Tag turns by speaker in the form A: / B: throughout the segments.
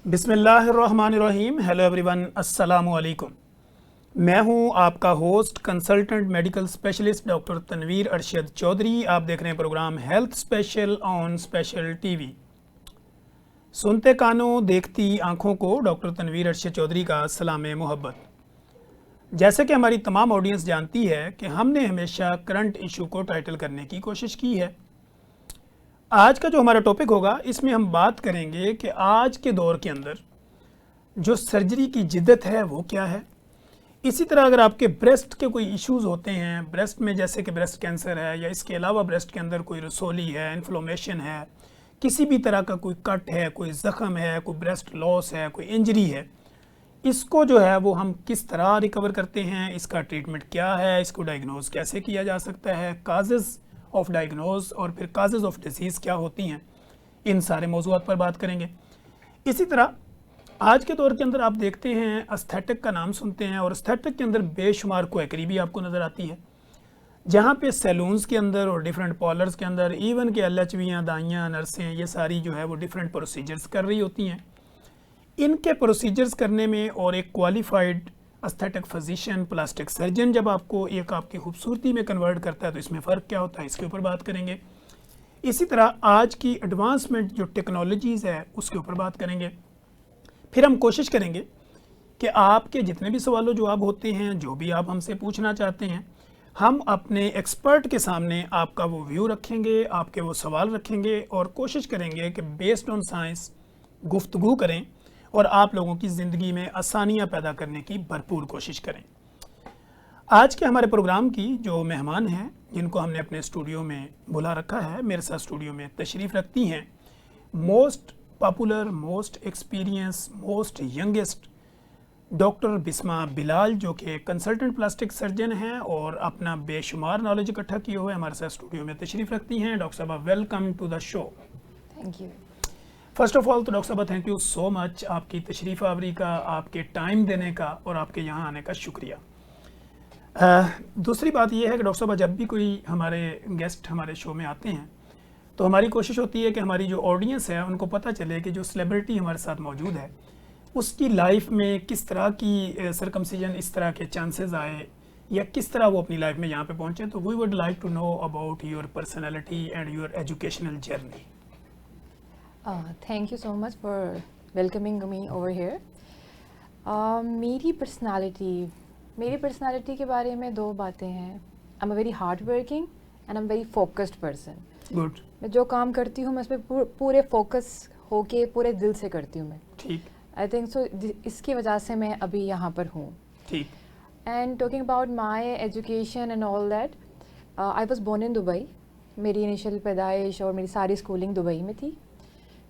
A: बिस्मिल्लाहिर्रहमानिर्रहीम। Hello everyone, अस्सलामु अलैकुम। मैं हूं आपका host consultant medical specialist doctor Tanveer Arshad Chaudhry. आप देख रहे हैं program health special on special TV. सुनते कानों देखती आंखों को डॉक्टर तनवीर अरशद चौधरी का सलाम मोहब्बत। जैसे कि हमारी तमाम ऑडियंस जानती है कि हमने हमेशा करंट इशू को टाइटल करने की कोशिश की है। आज का जो हमारा टॉपिक होगा इसमें हम बात करेंगे कि आज के दौर के अंदर जो सर्जरी की जिद्दत है वो क्या है। इसी तरह अगर आपके ब्रेस्ट के कोई इश्यूज़ होते हैं, ब्रेस्ट में जैसे कि ब्रेस्ट कैंसर है या इसके अलावा ब्रेस्ट के अंदर कोई रसोली है, इन्फ्लोमेशन है, किसी भी तरह का कोई कट है, कोई ज़ख़म है, कोई ब्रेस्ट लॉस है, कोई इंजरी है, इसको जो है वो हम किस तरह रिकवर करते हैं, इसका ट्रीटमेंट क्या है, इसको डायग्नोज कैसे किया जा सकता है, काजेज़ ऑफ डायग्नोज और फिर काजेज़ ऑफ डिजीज़ क्या होती हैं, इन सारे मौज़ूआत पर बात करेंगे। इसी तरह आज के दौर के अंदर आप देखते हैं एस्थेटिक का नाम सुनते हैं और एस्थेटिक के अंदर बेशुमार क्वैकरी भी आपको नज़र आती है, जहाँ पे सैलून्स के अंदर और डिफरेंट पार्लर्स के अंदर इवन के LHVयाँ, दाइयाँ, नर्सें, ये सारी जो है वो डिफरेंट प्रोसीजर्स कर रही होती हैं। इनके प्रोसीजर्स करने में और एक qualified aesthetic physician, plastic surgeon जब आपको एक आपकी खूबसूरती में कन्वर्ट करता है तो इसमें फ़र्क क्या होता है, इसके ऊपर बात करेंगे। इसी तरह आज की एडवांसमेंट जो टेक्नोलॉजीज़ है उसके ऊपर बात करेंगे। फिर हम कोशिश करेंगे कि आपके जितने भी सवालों जवाब होते हैं, जो भी आप हमसे पूछना चाहते हैं, हम अपने एक्सपर्ट के सामने आपका वो व्यू रखेंगे, आपके वो सवाल रखेंगे और कोशिश करेंगे कि बेस्ड ऑन साइंस गुफ्तगू करें और आप लोगों की ज़िंदगी में आसानियाँ पैदा करने की भरपूर कोशिश करें। आज के हमारे प्रोग्राम की जो मेहमान हैं, जिनको हमने अपने स्टूडियो में बुला रखा है, मेरे साथ स्टूडियो में तशरीफ़ रखती हैं most popular, most experience, most youngest doctor Bisma Bilal, जो कि कंसल्टेंट प्लास्टिक सर्जन हैं और अपना बेशुमार नॉलेज इकट्ठा किए हुए हमारे साथ स्टूडियो में तशरीफ़ रखती हैं। डॉक्टर साहबा, welcome to the show.
B: Thank you.
A: First of all तो डॉक्टर साहबा, थैंक यू सो मच आपकी तशरीफ़ आवरी का, आपके टाइम देने का और आपके यहाँ आने का शुक्रिया। दूसरी बात यह है कि डॉक्टर साहबा, जब भी कोई हमारे गेस्ट हमारे शो में आते हैं तो हमारी कोशिश होती है कि हमारी जो ऑडियंस है उनको पता चले कि जो सेलिब्रिटी हमारे साथ मौजूद है उसकी लाइफ में किस तरह की सरकमसिजन, इस तरह के चांसेस आए या किस तरह वो अपनी लाइफ में यहाँ पे पहुँचे। तो we would like to know about your personality and your educational journey.
B: Thank you so much for welcoming me over here. मेरी पर्सनालिटी के बारे में दो बातें हैं। I am a very hard working and I am very focused person.
A: Good.
B: मैं जो काम करती हूँ मैं उसमें पूरे फोकस होके पूरे दिल से करती हूँ मैं।
A: ठीक।
B: आई थिंक सो इसकी वजह से मैं अभी यहाँ पर हूँ।
A: ठीक।
B: And talking about my education and all that, I was born in Dubai. मेरी इनिशियल पैदाइश और मेरी सारी स्कूलिंग दुबई में थी।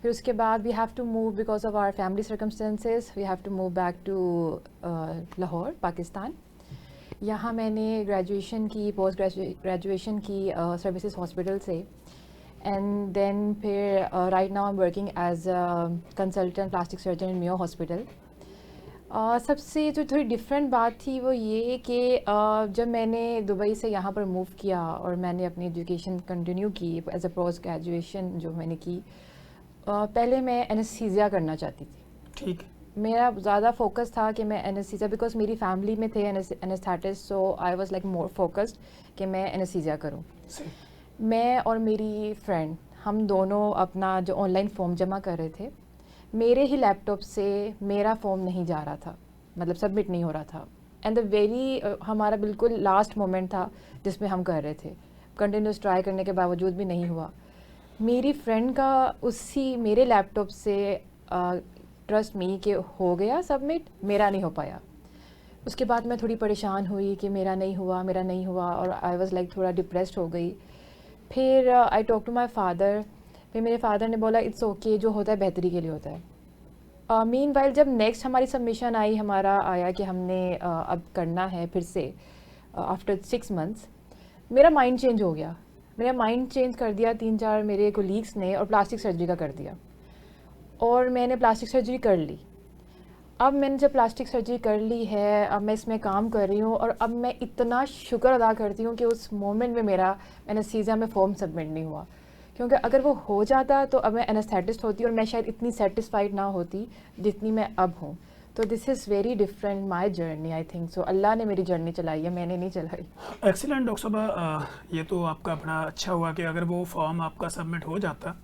B: फिर उसके बाद we have to move because of our family circumstances, we have to move back to Lahore, Pakistan. यहाँ मैंने ग्रेजुएशन की, पोस्ट ग्रेजुएशन की सर्विसेज हॉस्पिटल से। एंड देन फिर right now I am working as consultant plastic surgeon in Mayo hospital. सबसे जो थोड़ी different बात थी वो ये कि जब मैंने दुबई से यहाँ पर मूव किया और मैंने अपनी एजुकेशन कंटिन्यू की एज अ पोस्ट ग्रेजुएशन जो मैंने की, पहले मैं एनेस्थीसिया करना चाहती थी।
A: ठीक।
B: मेरा ज़्यादा फोकस था कि मैं एनेस्थीसिया, बिकॉज मेरी फैमिली में थे anaesthetist, so I was like more focused कि मैं एनेस्थीसिया करूं। मैं और मेरी फ्रेंड हम दोनों अपना जो ऑनलाइन फॉर्म जमा कर रहे थे, मेरे ही लैपटॉप से मेरा फॉर्म नहीं जा रहा था, मतलब सबमिट नहीं हो रहा था। एंड द वेरी हमारा बिल्कुल लास्ट मोमेंट था जिसमें हम कर रहे थे, कंटिन्यूस ट्राई करने के बावजूद भी नहीं हुआ। मेरी फ्रेंड का उसी मेरे लैपटॉप से ट्रस्ट मी कि हो गया सबमिट, मेरा नहीं हो पाया। उसके बाद मैं थोड़ी परेशान हुई कि मेरा नहीं हुआ और आई वाज लाइक थोड़ा डिप्रेस्ड हो गई। फिर I talk to my father. फिर मेरे फादर ने बोला इट्स ओके, जो होता है बेहतरी के लिए होता है। मीनवाइल जब नेक्स्ट हमारी सबमिशन आई, हमारा आया कि हमने अब करना है फिर से आफ्टर 6 months, मेरा माइंड चेंज हो गया। मेरा माइंड चेंज कर दिया 3-4 मेरे कोलीग्स ने और प्लास्टिक सर्जरी का कर दिया और मैंने प्लास्टिक सर्जरी कर ली। अब मैंने जब प्लास्टिक सर्जरी कर ली है, अब मैं इसमें काम कर रही हूँ और अब मैं इतना शुक्र अदा करती हूँ कि उस मोमेंट में मेरा एनेस्थीसिया में फॉर्म सबमिट नहीं हुआ, क्योंकि अगर वो हो जाता तो अब मैं एनेस्थेटिस्ट होती और मैं शायद इतनी सेटिस्फाइड ना होती जितनी मैं अब हूँ। तो this is very different my journey, I think so. अल्लाह ने मेरी जर्नी चलाई है, मैंने नहीं चलाई।
A: एक्सीलेंट डॉक्टर साहब, ये तो आपका बड़ा अच्छा हुआ कि अगर वो फॉर्म आपका सबमिट हो जाता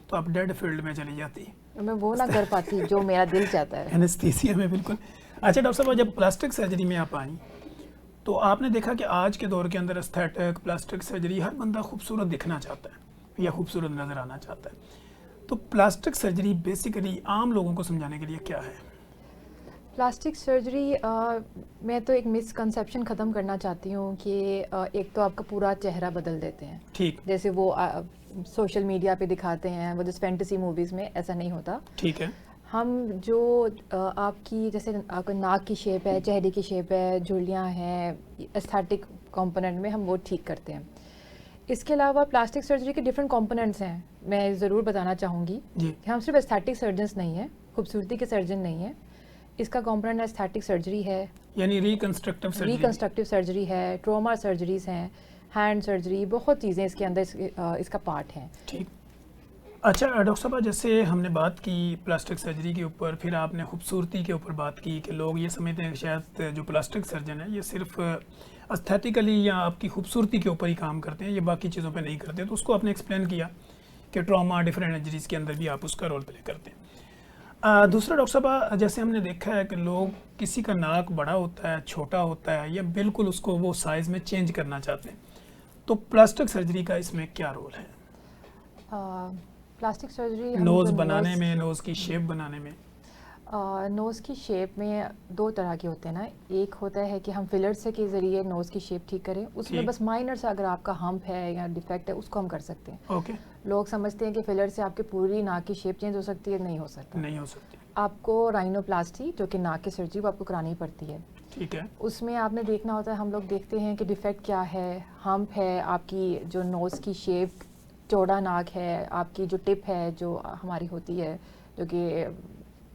A: तो आप डेड फील्ड में चली जाती।
B: मैं वो ना कर पाती जो मेरा दिल चाहता है।
A: एनेस्थीसिया में, बिल्कुल। अच्छा डॉक्टर साहब, जब प्लास्टिक सर्जरी में आप आई तो आपने देखा कि आज के दौर के अंदर एस्थेटिक प्लास्टिक सर्जरी, हर बंदा खूबसूरत दिखना चाहता है या खूबसूरत नज़र आना चाहता है। तो प्लास्टिक सर्जरी बेसिकली आम लोगों को समझाने के लिए क्या है?
B: प्लास्टिक सर्जरी मैं तो एक मिसकंसेप्शन ख़त्म करना चाहती हूँ कि एक तो आपका पूरा चेहरा बदल देते हैं,
A: ठीक,
B: जैसे वो सोशल मीडिया पे दिखाते हैं, वो जिस फैंटेसी मूवीज़ में, ऐसा नहीं होता।
A: ठीक है।
B: हम जो आपकी जैसे आपका नाक की शेप है, चेहरे की शेप है, झुर्रियाँ हैं, एस्थेटिक कंपोनेंट में हम वो ठीक करते हैं। इसके अलावा प्लास्टिक सर्जरी के डिफरेंट कंपोनेंट्स हैं, मैं ज़रूर बताना चाहूँगी
A: जी,
B: कि हम सिर्फ एस्थेटिक सर्जन्स नहीं हैं, खूबसूरती के सर्जन नहीं हैं। इसका कंपोनेंट एस्थेटिक सर्जरी है,
A: यानी रिकंस्ट्रक्टिव सर्जरी।
B: रिकंस्ट्रक्टिव सर्जरी है, ट्रॉमा सर्जरीज हैं, हैंड सर्जरी, बहुत चीज़ें इसके अंदर इसका पार्ट हैं।
A: ठीक। अच्छा डॉक्टर साहब, जैसे हमने बात की प्लास्टिक सर्जरी के ऊपर, फिर आपने खूबसूरती के ऊपर बात की कि लोग ये समझते हैं कि शायद जो प्लास्टिक सर्जन है ये सिर्फ एस्थेटिकली या आपकी खूबसूरती के ऊपर ही काम करते हैं, ये बाकी चीज़ों पे नहीं करते। तो उसको आपने एक्सप्लेन किया कि ट्रॉमा, डिफरेंट इंजरीज़ के अंदर भी आप उसका रोल प्ले करते हैं। दूसरा डॉक्टर साहब, जैसे हमने देखा है कि लोग, किसी का नाक बड़ा होता है, छोटा होता है, या बिल्कुल उसको वो साइज़ में चेंज करना चाहते हैं, तो प्लास्टिक सर्जरी का इसमें क्या रोल है?
B: प्लास्टिक सर्जरी
A: नोज़ बनाने में, नोज़ की शेप बनाने में?
B: नोज़ की शेप में दो तरह के होते हैं ना। एक होता है कि हम फिलर से के ज़रिए नोज़ की शेप ठीक करें, उसमें
A: ठीक।
B: बस माइनर सा अगर आपका हम्प है या डिफेक्ट है उसको हम कर सकते हैं।
A: ओके।
B: लोग समझते हैं कि फिलर से आपकी पूरी नाक की शेप चेंज हो सकती है, नहीं हो सकता।
A: नहीं हो सकती।
B: आपको राइनोप्लास्टी, जो कि नाक की सर्जरी, वो आपको करानी पड़ती है।
A: ठीक है।
B: उसमें आपने देखना होता है, हम लोग देखते हैं कि डिफेक्ट क्या है, हम्प है, आपकी जो नोज़ की शेप, चौड़ा नाक है, आपकी जो टिप है जो हमारी होती है, जो कि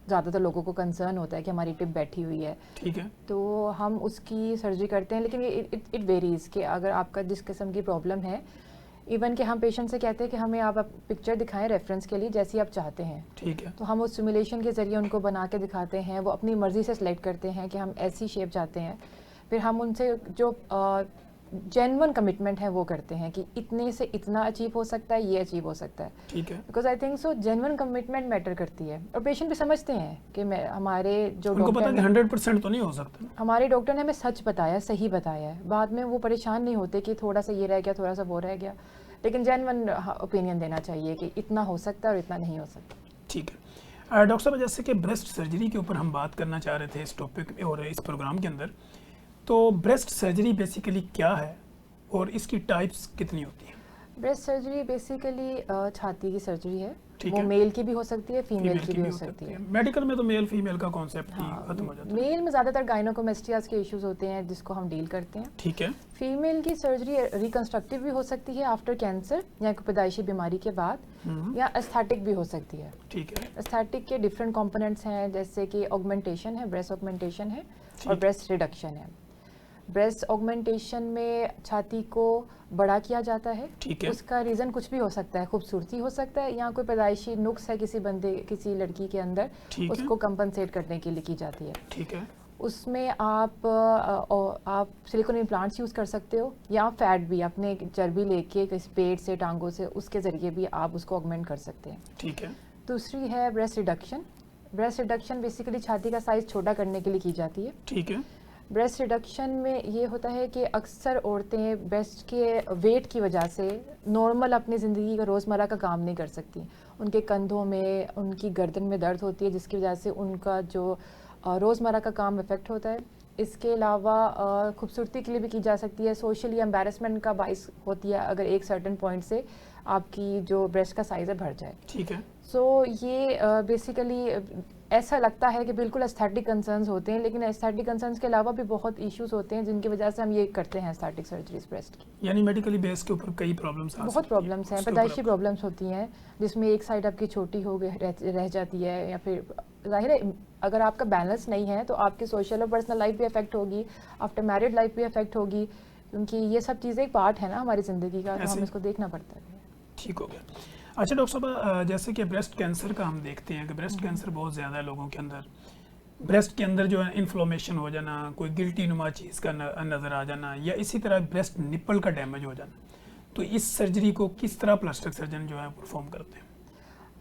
B: ज़्यादातर लोगों को कंसर्न होता है कि हमारी टिप बैठी हुई है,
A: ठीक है।
B: तो हम उसकी सर्जरी करते हैं। लेकिन इट वेरीज़ कि अगर आपका जिस किस्म की प्रॉब्लम है, इवन कि हम पेशेंट से कहते हैं कि हमें आप पिक्चर दिखाएं रेफरेंस के लिए जैसी आप चाहते हैं,
A: ठीक है।
B: तो हम उस सिमुलेशन के ज़रिए उनको बना के दिखाते हैं। वो अपनी मर्ज़ी से सिलेक्ट करते हैं कि हम ऐसी शेप चाहते हैं। फिर हम उनसे जो जेन्युइन कमिटमेंट है वो करते हैं कि इतने से इतना अचीव हो सकता है, ये अचीव हो सकता है।
A: ठीक है।
B: Because I think so genuine commitment matter करती है, और पेशेंट भी समझते हैं कि मैं, हमारे जो
A: उनको पता
B: डॉक्टर
A: है कि 100% तो नहीं हो सकता।
B: हमारे डॉक्टर ने हमें सच बताया, सही बताया है। बाद में वो परेशान नहीं होते कि थोड़ा सा ये रह गया, थोड़ा सा वो रह गया, लेकिन जेन्युइन ओपिनियन देना चाहिए कि इतना हो सकता है और इतना नहीं हो सकता।
A: ठीक है। डॉक्टर साहब, जैसे कि ब्रेस्ट सर्जरी के ऊपर हम बात करना चाह रहे थे इस टॉपिक और इस प्रोग्राम के अंदर, तो ब्रेस्ट सर्जरी बेसिकली क्या है और इसकी टाइप्स कितनी होती हैं?
B: ब्रेस्ट सर्जरी बेसिकली छाती की सर्जरी है।
A: ठीक
B: वो
A: है।
B: मेल की भी हो सकती है, फीमेल की भी हो सकती है।
A: मेडिकल में तो मेल फीमेल का कॉन्सेप्ट ही
B: हाँ,
A: खत्म हो जाता है।
B: मेल में ज़्यादातर गायनोकोमेस्टियाज के इश्यूज होते हैं जिसको हम डील करते हैं।
A: ठीक है।
B: फीमेल की सर्जरी रिकंस्ट्रक्टिव भी हो सकती है आफ्टर कैंसर या कोई पैदाइशी बीमारी के बाद, या एस्थेटिक भी हो सकती है।
A: ठीक है।
B: एस्थेटिक के डिफरेंट कंपोनेंट्स हैं, जैसे कि ऑगमेंटेशन है, ब्रेस्ट ऑगमेंटेशन है, और
A: ठीक।
B: ब्रेस्ट रिडक्शन है। ब्रेस्ट ऑगमेंटेशन में छाती को बड़ा किया जाता है।
A: ठीक है।
B: उसका रीज़न कुछ भी हो सकता है, खूबसूरती हो सकता है, या कोई पैदाइशी नुक्स है किसी बंदे, किसी लड़की के अंदर,
A: ठीक है।
B: उसको कंपनसेट करने के लिए की जाती है।
A: ठीक है।
B: उसमें आप सिलिकॉन इम्प्लांट्स यूज़ कर सकते हो, या फैट भी अपने चर्बी लेके किसी पेट से, टांगों से, उसके ज़रिए भी आप उसको ऑगमेंट कर सकते हैं।
A: ठीक है।
B: दूसरी है breast reduction. Breast reduction basically छाती का साइज़ छोटा करने के लिए की जाती है।
A: ठीक है।
B: ब्रेस्ट रिडक्शन में ये होता है कि अक्सर औरतें ब्रेस्ट के वेट की वजह से नॉर्मल अपनी ज़िंदगी का रोज़मर्रा का काम नहीं कर सकती। उनके कंधों में, उनकी गर्दन में दर्द होती है, जिसकी वजह से उनका जो रोज़मर्रा का काम इफ़ेक्ट होता है। इसके अलावा खूबसूरती के लिए भी की जा सकती है। सोशली एम्बैरसमेंट का बाइस होती है अगर एक सर्टेन पॉइंट से आपकी जो ब्रेस्ट का साइज़ है बढ़ जाए।
A: ठीक है।
B: सो ये बेसिकली ऐसा लगता है कि बिल्कुल एस्थेटिक कंसर्न्स होते हैं, लेकिन एस्थेटिक कंसर्न्स के अलावा भी बहुत इश्यूज होते हैं जिनकी वजह से हम ये करते हैं एस्थेटिक सर्जरीज ब्रेस्ट की।
A: यानी मेडिकली बेस के ऊपर कई प्रॉब्लम्स
B: बहुत प्रॉब्लम्स हैं, पैदाइशी प्रॉब्लम्स होती हैं, जिसमें एक साइड आपकी छोटी हो गई रह जाती है, या फिर जाहिर है अगर आपका बैलेंस नहीं है तो आपकी सोशल और पर्सनल लाइफ भी अफेक्ट होगी, आफ्टर मैरिड लाइफ भी अफेक्ट होगी, क्योंकि ये सब चीज़ें एक पार्ट है ना हमारी ज़िंदगी का, तो
A: ऐसे
B: हमें इसको देखना पड़ता है।
A: ठीक हो गया। अच्छा डॉक्टर साहब, जैसे कि ब्रेस्ट कैंसर का हम देखते हैं कि ब्रेस्ट कैंसर बहुत ज़्यादा है लोगों के अंदर। ब्रेस्ट के अंदर जो है इन्फ्लोमेशन हो जाना, कोई गिल्टी नुमा चीज़ का नज़र आ जाना, या इसी तरह ब्रेस्ट निप्पल का डैमेज हो जाना, तो इस सर्जरी को किस तरह प्लास्टिक सर्जन जो है परफॉर्म करते हैं?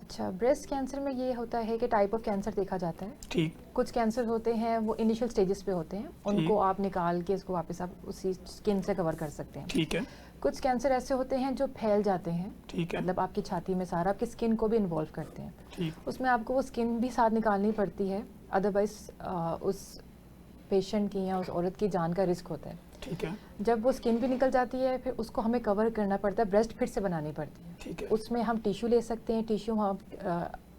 B: अच्छा, ब्रेस्ट कैंसर में ये होता है कि टाइप ऑफ कैंसर देखा जाता है।
A: ठीक।
B: कुछ कैंसर होते हैं वो इनिशियल स्टेजेस पे होते हैं, उनको आप निकाल के इसको वापस आप उसी स्किन से कवर कर सकते हैं।
A: ठीक है।
B: कुछ कैंसर ऐसे होते हैं जो फैल जाते हैं,
A: ठीक है।
B: मतलब आपकी छाती में सारा, आपकी स्किन को भी इन्वॉल्व करते हैं।
A: ठीक।
B: उसमें आपको वो स्किन भी साथ निकालनी पड़ती है, अदरवाइज उस पेशेंट की या उस औरत की जान का रिस्क होता है।
A: ठीक है।
B: जब वो स्किन भी निकल जाती है फिर उसको हमें कवर करना पड़ता है, ब्रेस्ट फिर से बनानी पड़ती है।
A: ठीक है।
B: उसमें हम टिश्यू ले सकते हैं, टिश्यू हम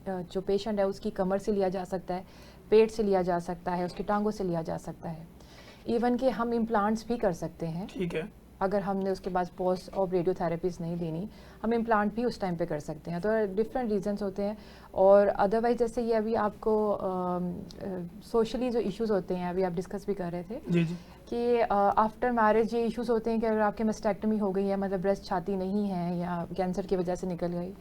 B: जो पेशेंट है उसकी कमर से लिया जा सकता है, पेट से लिया जा सकता है, उसकी टांगों से लिया जा सकता है, इवन कि हम इम्प्लांट्स भी कर सकते हैं।
A: ठीक है।
B: अगर हमने उसके बाद पोस्ट और रेडियोथेरेपीज नहीं देनी, हम इम्प्लांट भी उस टाइम पे कर सकते हैं। तो डिफरेंट रीजंस होते हैं। और अदरवाइज जैसे ये अभी आपको सोशली जो इश्यूज होते हैं, अभी आप डिस्कस भी कर रहे थे
A: जी जी।
B: कि आफ्टर मैरिज ये इश्यूज होते हैं कि अगर आपके मेस्टेक्टमी हो गई है, मतलब ब्रेस्ट छाती नहीं है या कैंसर की वजह से निकल गई,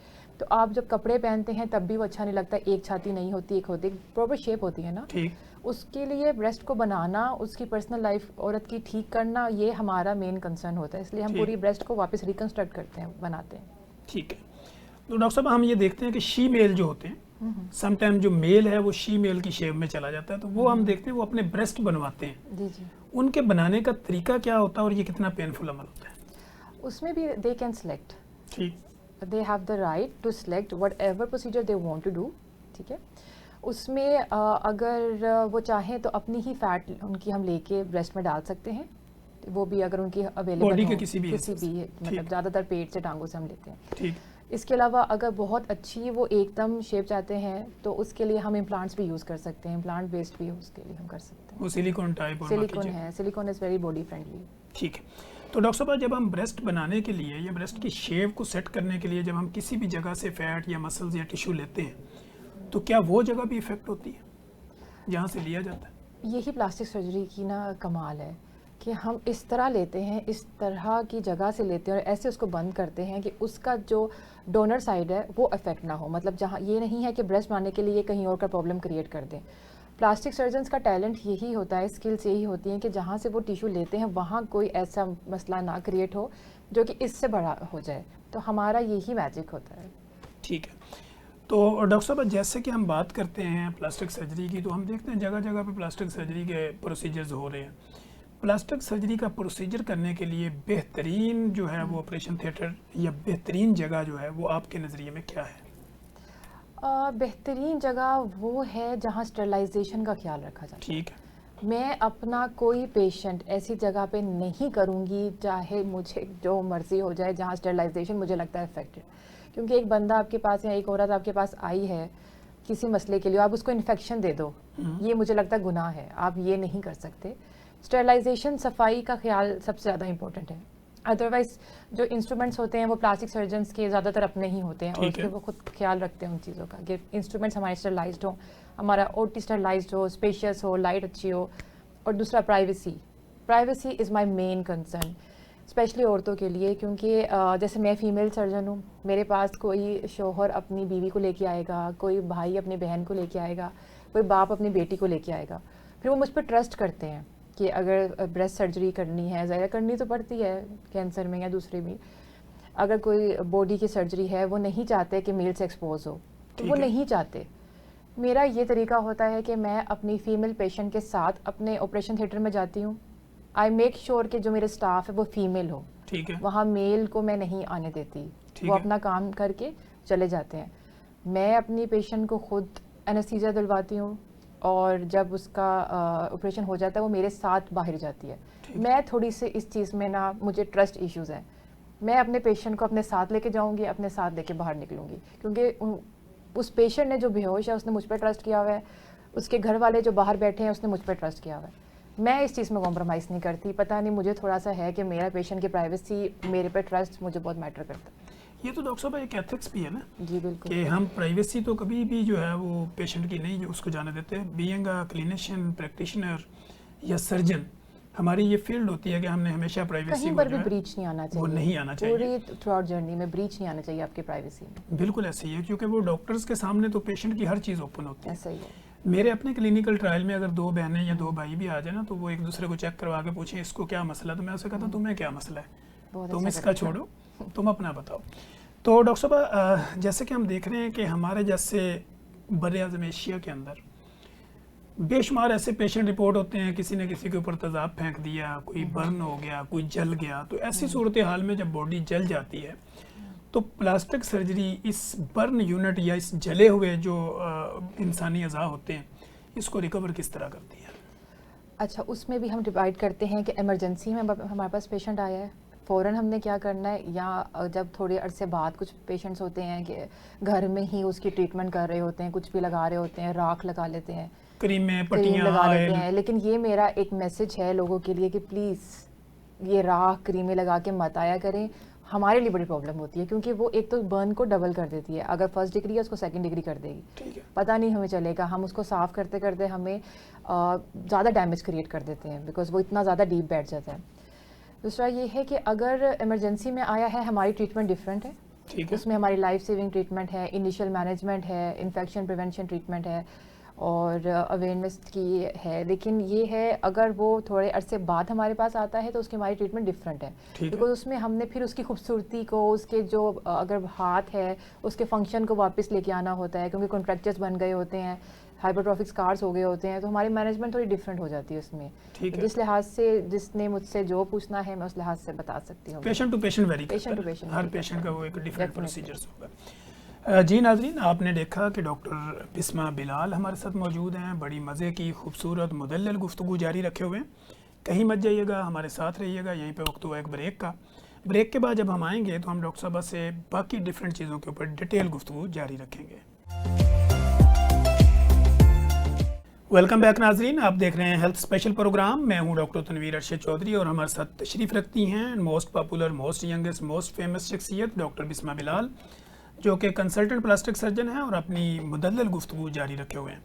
B: तो आप जब कपड़े पहनते हैं तब भी वो अच्छा नहीं लगता। एक छाती नहीं होती, एक होती, प्रॉपर शेप होती है ना।
A: ठीक।
B: उसके लिए ब्रेस्ट को बनाना, उसकी पर्सनल लाइफ औरत की ठीक करना, ये हमारा मेन कंसर्न होता है। इसलिए हम पूरी ब्रेस्ट को वापस रिकंस्ट्रक्ट करते हैं, बनाते हैं।
A: ठीक है। तो डॉक्टर साहब, हम ये देखते हैं कि शी मेल जो होते हैं, समटाइम जो मेल है वो शी मेल की शेप में चला जाता है, तो वो हम देखते हैं वो अपने ब्रेस्ट बनवाते हैं।
B: जी जी।
A: उनके बनाने का तरीका क्या होता है और ये कितना पेनफुल अमल होता है?
B: उसमें भी दे कैन सेलेक्ट,
A: ठीक।
B: They have the right to select whatever procedure they want to do. ठीक है। उसमें अगर वो चाहें तो अपनी ही फैट उनकी हम लेके ब्रेस्ट में डाल सकते हैं, वो भी अगर उनकी अवेलेबल
A: बॉडी
B: हो,
A: के किसी भी
B: मतलब ज़्यादातर पेट से टांगों से हम लेते हैं।
A: ठीक।
B: इसके अलावा अगर बहुत अच्छी वो एकदम शेप चाहते हैं तो उसके लिए हम इम्प्लांट्स भी यूज़ कर सकते हैं, इम्प्लांट बेस्ड भी उसके लिए हम कर सकते हैं।
A: वो सिलिकॉन टाइप और
B: सिलिकॉन है, silicon is very body friendly.
A: ठीक है। तो डॉक्टर साहब, जब हम ब्रेस्ट बनाने के लिए या ब्रेस्ट की शेप को सेट करने के लिए जब हम किसी भी जगह से फैट या मसल्स या टिश्यू लेते हैं, तो क्या वो जगह भी इफेक्ट होती है जहाँ से लिया जाता है?
B: यही प्लास्टिक सर्जरी की ना कमाल है कि हम इस तरह लेते हैं, इस तरह की जगह से लेते हैं और ऐसे उसको बंद करते हैं कि उसका जो डोनर साइड है वो अफेक्ट ना हो। मतलब जहाँ ये नहीं है कि ब्रेस्ट बनाने के लिए कहीं और का प्रॉब्लम क्रिएट कर दें। प्लास्टिक सर्जन्स का टैलेंट यही होता है, स्किल्स यही होती हैं कि जहाँ से वो टिश्यू लेते हैं वहाँ कोई ऐसा मसला ना क्रिएट हो जो कि इससे बड़ा हो जाए। तो हमारा यही मैजिक होता है।
A: ठीक है। तो डॉक्टर साहब, जैसे कि हम बात करते हैं प्लास्टिक सर्जरी की, तो हम देखते हैं जगह जगह पे प्लास्टिक सर्जरी के प्रोसीजर्स हो रहे हैं। प्लास्टिक सर्जरी का प्रोसीजर करने के लिए बेहतरीन जो है वो ऑपरेशन थिएटर या बेहतरीन जगह जो है वो आपके नज़रिए में क्या है?
B: बेहतरीन जगह वो है जहाँ स्टरलाइजेशन का ख्याल रखा जाता है।
A: ठीक है।
B: मैं अपना कोई पेशेंट ऐसी जगह पे नहीं करूँगी चाहे मुझे जो मर्ज़ी हो जाए जहाँ स्टरलाइजेशन मुझे लगता है इफेक्टेड। क्योंकि एक बंदा आपके पास या एक औरत आपके पास आई है किसी मसले के लिए, आप उसको इन्फेक्शन दे दो, ये मुझे लगता है गुनाह है, आप ये नहीं कर सकते। स्टरलाइजेशन, सफाई का ख्याल सबसे ज़्यादा इंपॉर्टेंट है। अदरवाइज जो इंस्ट्रूमेंट्स होते हैं वो प्लास्टिक सर्जन्स के ज़्यादातर अपने ही होते हैं और उसके वो खुद ख्याल रखते हैं उन चीज़ों का कि इंस्ट्रूमेंट्स हमारे स्टरलाइज्ड हो, हमारा ओटी स्टरलाइज्ड हो, स्पेशियस हो, लाइट अच्छी हो। और दूसरा privacy, privacy is my main concern, specially औरतों के लिए। क्योंकि जैसे मैं फ़ीमेल सर्जन हूँ, मेरे पास कोई शौहर अपनी बीवी को लेके आएगा, कोई भाई अपनी बहन को लेके आएगा, कोई बाप अपनी बेटी को लेके आएगा, फिर वो मुझ पर ट्रस्ट करते हैं कि अगर ब्रेस्ट सर्जरी करनी है, ज़ाहिर करनी तो पड़ती है कैंसर में या दूसरे भी, अगर कोई बॉडी की सर्जरी है, वो नहीं चाहते कि मेल से एक्सपोज हो, तो वो नहीं चाहते। मेरा ये तरीका होता है कि मैं अपनी फीमेल पेशेंट के साथ अपने ऑपरेशन थिएटर में जाती हूँ। आई मेक श्योर कि जो मेरे स्टाफ है वो फीमेल हो,
A: ठीक है।
B: वहाँ मेल को मैं नहीं आने देती, वो अपना काम करके चले जाते हैं। मैं अपनी पेशेंट को खुद एनेस्थीसिया दिलवाती हूँ और जब उसका ऑपरेशन हो जाता है वो मेरे साथ बाहर जाती है। मैं थोड़ी सी इस चीज़ में ना, मुझे ट्रस्ट इश्यूज़ हैं, मैं अपने पेशेंट को अपने साथ लेके जाऊंगी, अपने साथ लेके बाहर निकलूंगी। क्योंकि उस पेशेंट ने जो बेहोश है उसने मुझ पर ट्रस्ट किया हुआ है, उसके घर वाले जो बाहर बैठे हैं उसने मुझ पर ट्रस्ट किया हुआ है। मैं इस चीज़ में कॉम्प्रोमाइज़ नहीं करती। पता नहीं, मुझे थोड़ा सा है कि मेरा पेशेंट की प्राइवेसी, मेरे पे ट्रस्ट मुझे बहुत मैटर करता है।
A: ये तो डॉक्टर साहब एक एथिक्स भी है ना,
B: जी बिल्कुल,
A: कि हम प्राइवेसी तो कभी भी जो है वो पेशेंट की नहीं उसको जाने देते। बीइंग अ क्लिनिशियन, प्रैक्टिशनर या सर्जन, हमारी ये फील्ड होती है कि हमने हमेशा प्राइवेसी
B: कहीं
A: को
B: पर
A: जो
B: भी
A: है
B: ब्रीच नहीं आना चाहिए,
A: वो नहीं आना चाहिए।
B: पूरी थ्रू आउट जर्नी में ब्रीच नहीं आना चाहिए आपकी प्राइवेसी में।
A: बिल्कुल ऐसे ही है, क्योंकि वो डॉक्टर्स के सामने तो पेशेंट की हर चीज़ ओपन होती है।
B: ऐसा ही है।
A: मेरे अपने क्लिनिकल ट्रायल में अगर 2 बहनें या 2 भाई भी आ जाए ना, तो वो एक दूसरे को चेक करवा के पूछें इसको क्या मसला, तो मैं उससे कहता तुम्हें क्या मसला है,
B: बहुत
A: तुम
B: अच्छा
A: इसका
B: करते हैं।
A: छोड़ो, तुम अपना बताओ। तो डॉक्टर साहब, जैसे कि हम देख रहे हैं कि हमारे जैसे बर-ए-आज़म एशिया के अंदर बेशुमार ऐसे पेशेंट रिपोर्ट होते हैं, किसी ने किसी के ऊपर तेज़ाब फेंक दिया, कोई बर्न हो गया, कोई जल गया। तो ऐसी सूरत हाल में जब बॉडी जल जाती है तो प्लास्टिक सर्जरी इस बर्न यूनिट या इस जले हुए जो इंसानी अज़ा होते हैं इसको रिकवर किस तरह करती है?
B: अच्छा, उसमें भी हम डिवाइड करते हैं कि इमरजेंसी में हमारे पास पेशेंट आया है, फ़ौरन हमने क्या करना है, या जब थोड़े अरसे बाद कुछ पेशेंट्स होते हैं कि घर में ही उसकी ट्रीटमेंट कर रहे होते हैं, कुछ भी लगा रहे होते हैं, राख लगा लेते हैं,
A: क्रीमें,
B: क्रीम
A: पट्टियाँ,
B: लगा लेते
A: ऑयल।
B: हैं। लेकिन ये मेरा एक मैसेज है लोगों के लिए कि प्लीज़ ये राख क्रीमें लगा के मत आया करें, हमारे लिए बड़ी प्रॉब्लम होती है, क्योंकि वो एक तो बर्न को डबल कर देती है। अगर फर्स्ट डिग्री है उसको सेकंड डिग्री कर देगी,
A: ठीक है,
B: पता नहीं हमें चलेगा। हम उसको साफ़ करते करते हमें ज़्यादा डैमेज क्रिएट कर देते हैं, बिकॉज वो इतना ज़्यादा डीप बैठ जाता है। दूसरा ये है कि अगर इमरजेंसी में आया है, हमारी ट्रीटमेंट डिफरेंट है।
A: ठीक है,
B: उसमें हमारी लाइफ सेविंग ट्रीटमेंट है, इनिशियल मैनेजमेंट है, इन्फेक्शन प्रिवेंशन ट्रीटमेंट है और अवेयरनेस की है। लेकिन ये है अगर वो थोड़े अरसे बाद हमारे पास आता है तो उसकी हमारी ट्रीटमेंट डिफरेंट है,
A: ठीक है,
B: बिकॉज उसमें हमने फिर उसकी खूबसूरती को, उसके जो अगर हाथ है उसके फंक्शन को वापस लेके आना होता है, क्योंकि कॉन्ट्रैक्चर्स बन गए होते हैं, हाइपरट्रॉफिक स्कार्स हो गए होते हैं, तो हमारी मैनेजमेंट थोड़ी डिफरेंट हो जाती है उसमें।
A: ठीक है।
B: जिस लिहाज से जिसने मुझसे जो पूछना है मैं उस लिहाज से बता सकती हूँ।
A: पेशेंट टू पेशेंट वेरी करता
B: Patient to
A: है,
B: patient
A: हर
B: vary
A: पेशेंट का वो एक डिफरेंट
B: Definitely.
A: प्रोसीजर्स होगा। जी नाजरीन, आपने देखा कि डॉक्टर बिस्मा बिलाल हमारे साथ मौजूद हैं। बड़ी मज़े की खूबसूरत मुदल्लल गुफ्तगू जारी रखे हुए हैं। कहीं मत जाइएगा, हमारे साथ रहिएगा। यहीं पे वक्त हुआ एक ब्रेक का। ब्रेक के बाद जब हम आएंगे तो हम डॉक्टर साहब से बाकी डिफरेंट चीज़ों के ऊपर डिटेल गुफ्तगू जारी रखेंगे। वेलकम बैक नाजरीन, आप देख रहे हैं हेल्थ स्पेशल प्रोग्राम। मैं हूं डॉक्टर तनवीर अरशद चौधरी और हमारे साथ तशरीफ़ रखती हैं most popular, most youngest, most famous शख्सियत डॉक्टर बिस्मा बिलाल, जो कि कंसल्टेंट प्लास्टिक सर्जन हैं और अपनी मुदल्लल गुफ्तगू जारी रखे हुए हैं।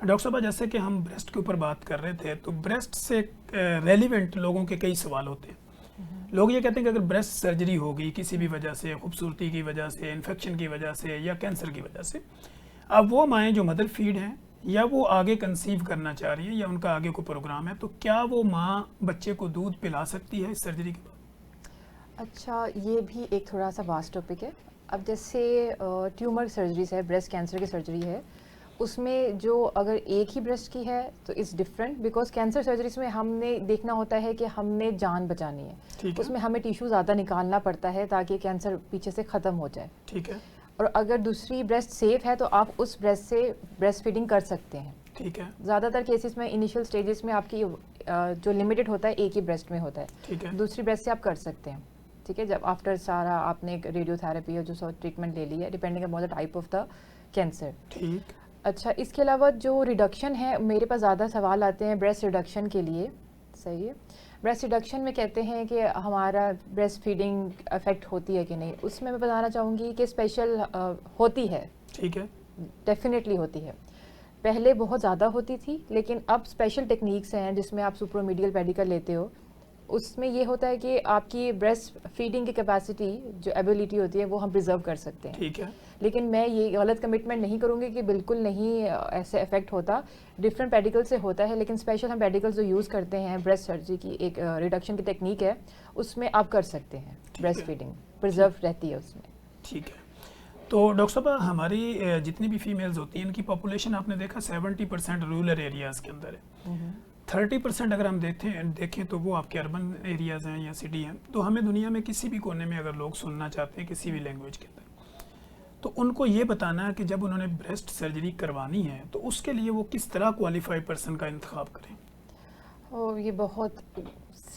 A: डॉक्टर साहब, जैसे कि हम ब्रेस्ट के ऊपर बात कर रहे थे, तो ब्रेस्ट से रेलिवेंट लोगों के कई सवाल होते हैं। लोग ये कहते हैं कि अगर ब्रेस्ट सर्जरी हो गई किसी भी वजह से, खूबसूरती की वजह से, इन्फेक्शन की वजह से या कैंसर की वजह से, अब वो माएँ जो मदर फीड हैं या वो आगे कंसीव करना चाह रही है या उनका आगे कोई प्रोग्राम है, तो क्या वो माँ बच्चे को दूध पिला सकती है इस सर्जरी के बाद?
B: अच्छा, ये भी एक थोड़ा सा वास्ट टॉपिक है। अब जैसे ट्यूमर सर्जरीज है, ब्रेस्ट कैंसर की सर्जरी है, उसमें जो अगर एक ही ब्रेस्ट की है तो it's different, because cancer surgeries में हमने देखना होता है कि हमने जान बचानी है,
A: ठीक है,
B: उसमें हमें टिश्यू ज़्यादा निकालना पड़ता है ताकि कैंसर पीछे से ख़त्म हो जाए।
A: ठीक है,
B: और अगर दूसरी ब्रेस्ट सेफ है तो आप उस ब्रेस्ट से ब्रेस्ट फीडिंग कर सकते हैं।
A: ठीक है,
B: ज़्यादातर केसेस में इनिशियल स्टेजेस में आपकी जो लिमिटेड होता है एक ही ब्रेस्ट में होता है,
A: ठीक है,
B: दूसरी ब्रेस्ट से आप कर सकते हैं। ठीक है, जब आफ्टर सारा आपने एक रेडियोथेरेपी और जो ट्रीटमेंट ले ली है, depending upon the type of the cancer.
A: ठीक,
B: अच्छा, इसके अलावा जो रिडक्शन है, मेरे पास ज़्यादा सवाल आते हैं ब्रेस्ट रिडक्शन के लिए। सही है, ब्रेस्ट रिडक्शन में कहते हैं कि हमारा ब्रेस्ट फीडिंग अफेक्ट होती है कि नहीं, उसमें मैं बताना चाहूँगी कि स्पेशल होती है,
A: ठीक है,
B: डेफिनेटली होती है। पहले बहुत ज़्यादा होती थी, लेकिन अब स्पेशल टेक्निक्स हैं जिसमें आप सुप्रोमीडियल पेडिकल लेते हो। उसमें ये होता है कि आपकी ब्रेस्ट फीडिंग की कैपेसिटी, जो एबिलिटी होती है, वो हम प्रिजर्व कर सकते हैं।
A: ठीक है,
B: लेकिन मैं ये गलत कमिटमेंट नहीं करूँगी कि बिल्कुल नहीं ऐसे इफेक्ट होता, डिफरेंट पेडिकल से होता है। लेकिन स्पेशल हम पेडिकल्स जो यूज़ करते हैं ब्रेस्ट सर्जरी की एक रिडक्शन की टेक्निक है, उसमें आप कर सकते हैं, ब्रेस्ट फीडिंग प्रिजर्व रहती है उसमें।
A: ठीक है। तो डॉक्टर साहब, हमारी जितनी भी फीमेल्स होती हैं इनकी पॉपुलेशन आपने देखा 70% रूरल एरियाज़ के अंदर है, 30% अगर हम देखें तो वो आपके अर्बन एरियाज़ हैं या सिटी हैं। तो हमें दुनिया में किसी भी कोने में अगर लोग सुनना चाहते हैं किसी भी लैंग्वेज के अंदर, तो उनको ये बताना है कि जब उन्होंने ब्रेस्ट सर्जरी करवानी है तो उसके लिए वो किस तरह क्वालिफाइड पर्सन का इंतखाब करें।
B: और ये बहुत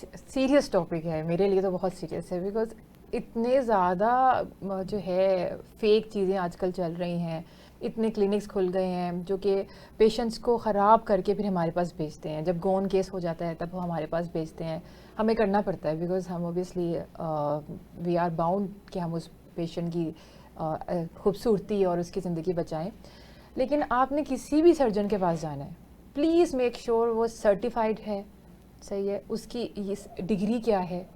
B: सीरियस टॉपिक है, मेरे लिए तो बहुत सीरियस है, बिकॉज इतने ज़्यादा जो है फेक चीज़ें आजकल चल रही हैं, इतने क्लिनिक्स खुल गए हैं जो कि पेशेंट्स को ख़राब करके फिर हमारे पास भेजते हैं। जब गोन केस हो जाता है तब वो हमारे पास भेजते हैं, हमें करना पड़ता है, बिकॉज हम ओबियसली वी आर बाउंड कि हम उस पेशेंट की खूबसूरती और उसकी ज़िंदगी बचाएं। लेकिन आपने किसी भी सर्जन के पास जाना है, प्लीज़ मेक श्योर वो सर्टिफाइड है, सही है, उसकी डिग्री क्या है,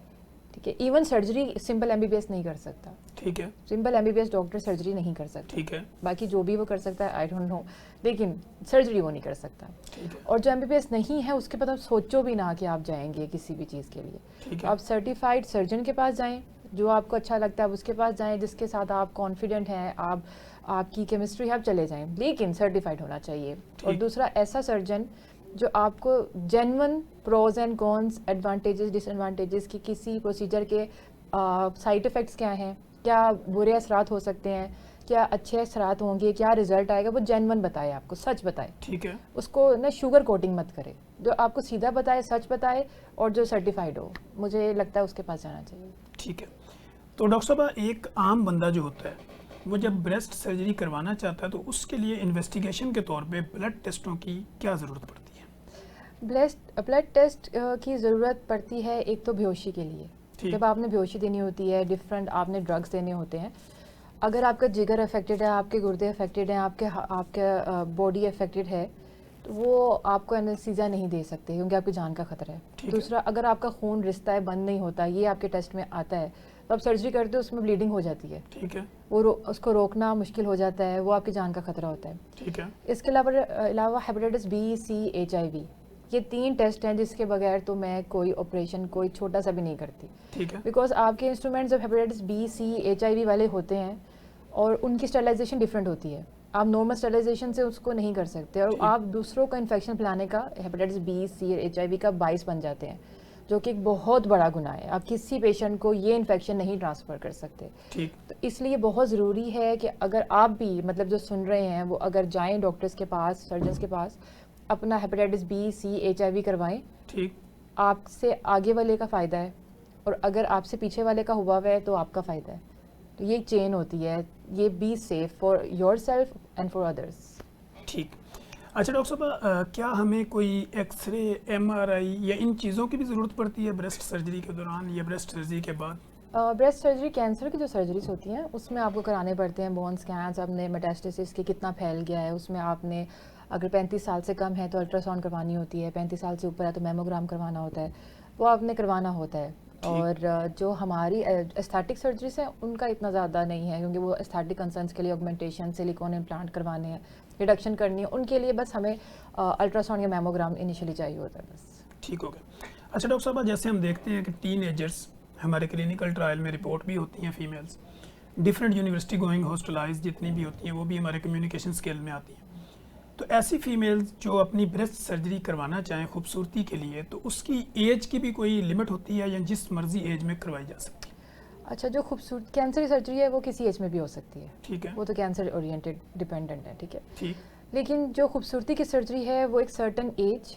B: ठीक है। इवन सर्जरी सिंपल एमबीबीएस नहीं कर सकता,
A: ठीक है,
B: सिंपल एमबीबीएस डॉक्टर सर्जरी नहीं कर सकता,
A: ठीक है,
B: बाकी जो भी वो कर सकता है आई डोंट नो, लेकिन सर्जरी वो नहीं कर सकता।
A: ठीक है,
B: और जो एमबीबीएस नहीं है उसके बाद आप सोचो भी ना कि आप जाएंगे किसी भी चीज़ के लिए।
A: ठीक
B: तो
A: है,
B: आप सर्टिफाइड सर्जन के पास जाएं, जो आपको अच्छा लगता है आप उसके पास जाएं, जिसके साथ आप कॉन्फिडेंट हैं, आपकी केमिस्ट्री है, आप चले जाएं, लेकिन सर्टिफाइड होना चाहिए। और दूसरा ऐसा सर्जन जो आपको genuine pros and cons, advantages disadvantages की, किसी प्रोसीजर के साइड इफ़ेक्ट्स क्या हैं, क्या बुरे असरात हो सकते हैं, क्या अच्छे असरात होंगे, क्या रिजल्ट आएगा, वो जेन्युइन बताए, आपको सच बताए।
A: ठीक है,
B: उसको ना शुगर कोटिंग मत करे, जो आपको सीधा बताए, सच बताए, और जो सर्टिफाइड हो, मुझे लगता है उसके पास जाना चाहिए।
A: ठीक है। तो डॉक्टर साहब, एक आम बंदा जो होता है वो जब ब्रेस्ट सर्जरी करवाना चाहता है तो उसके लिए इन्वेस्टिगेशन के तौर पे ब्लड टेस्टों की क्या ज़रूरत पड़ती है?
B: ब्लड टेस्ट की ज़रूरत पड़ती है एक तो बेहोशी के लिए,
A: ठीक।
B: जब आपने बेहोशी देनी होती है, डिफरेंट आपने ड्रग्स देने होते हैं। अगर आपका जिगर अफेक्टेड है, आपके गुर्दे अफेक्टेड हैं, आपके बॉडी अफेक्टेड है, तो वो आपको एनेस्थीसिया नहीं दे सकते क्योंकि आपकी जान का खतरा है।
A: ठीक है।
B: दूसरा, अगर आपका खून रिश्ता है, बंद नहीं होता, ये आपके टेस्ट में आता है, तो आप सर्जरी करते हो, उसमें ब्लीडिंग हो जाती है,
A: ठीक है,
B: वो उसको रोकना मुश्किल हो जाता है, वो आपकी जान का खतरा होता है।
A: ठीक है,
B: इसके अलावा हेपेटाइटिस बी, सी, HIV, ये 3 टेस्ट हैं जिसके बगैर तो मैं कोई ऑपरेशन, कोई छोटा सा भी नहीं करती।
A: ठीक है,
B: बिकॉज आपके इंस्ट्रूमेंट जब हेपेटाइटिस बी, सी, HIV वाले होते हैं और उनकी स्टरलाइजेशन डिफरेंट होती है, आप नॉर्मल स्टरलाइजेशन से उसको नहीं कर सकते, और
A: ठीक।
B: आप दूसरों को इन्फेक्शन फैलाने का, हेपेटाइटिस बी, सी और HIV का बाइस बन जाते हैं, जो कि एक बहुत बड़ा गुनाह है। आप किसी पेशेंट को ये इन्फेक्शन नहीं ट्रांसफ़र कर सकते।
A: ठीक,
B: तो इसलिए बहुत ज़रूरी है कि अगर आप भी, मतलब जो सुन रहे हैं, वो अगर जाएं डॉक्टर्स के पास, सर्जन्स के पास, अपना हेपेटाइटिस बी, सी, HIV करवाएं।
A: ठीक,
B: आपसे आगे वाले का फ़ायदा है, और अगर आपसे पीछे वाले का हुआ हुआ है तो आपका फ़ायदा है। तो ये चेन होती है, ये be safe for your self and for others.
A: ठीक। अच्छा डॉक्टर साहब, क्या हमें कोई एक्सरे, MRI या इन चीज़ों की भी ज़रूरत पड़ती है ब्रेस्ट सर्जरी के दौरान या ब्रेस्ट सर्जरी के बाद?
B: ब्रेस्ट सर्जरी, कैंसर की जो सर्जरीज होती हैं उसमें आपको कराने पड़ते हैं बोन स्कैन्स, आपने मेटास्टेसिस के कितना फैल गया है, उसमें आपने अगर 35 साल से कम है तो अल्ट्रासाउंड करवानी होती है, 35 साल से ऊपर है तो मैमोग्राम करवाना होता है, वो आपने करवाना होता है। और जो हमारी एस्थेटिक सर्जरीज हैं उनका इतना ज़्यादा नहीं है, क्योंकि वो एस्थेटिक कंसर्न्स के लिए ऑगमेंटेशन, सिलिकॉन इम्प्लांट करवाने हैं, रिडक्शन करनी है, उनके लिए बस हमें अल्ट्रासाउंड या मैमोग्राम इनिशियली चाहिए होता है बस।
A: ठीक हो गया। अच्छा डॉक्टर साहब, जैसे हम देखते हैं कि टीनेजर्स हमारे क्लिनिकल ट्रायल में रिपोर्ट भी होती हैं, फीमेल्स डिफरेंट यूनिवर्सिटी गोइंग हॉस्टलाइज जितनी भी होती हैं वो भी हमारे कम्युनिकेशन स्किल में आती हैं। तो ऐसी फीमेल्स जो अपनी ब्रेस्ट सर्जरी करवाना चाहें खूबसूरती के लिए, तो उसकी एज की भी कोई लिमिट होती है या जिस मर्जी एज में करवाई जा सकती है?
B: अच्छा, जो खूबसूरत कैंसर सर्जरी है वो किसी एज में भी हो सकती है,
A: ठीक है,
B: वो तो कैंसर ओरिएंटेड डिपेंडेंट है, ठीक है।
A: ठीक,
B: लेकिन जो खूबसूरती की सर्जरी है वो एक सर्टन एज,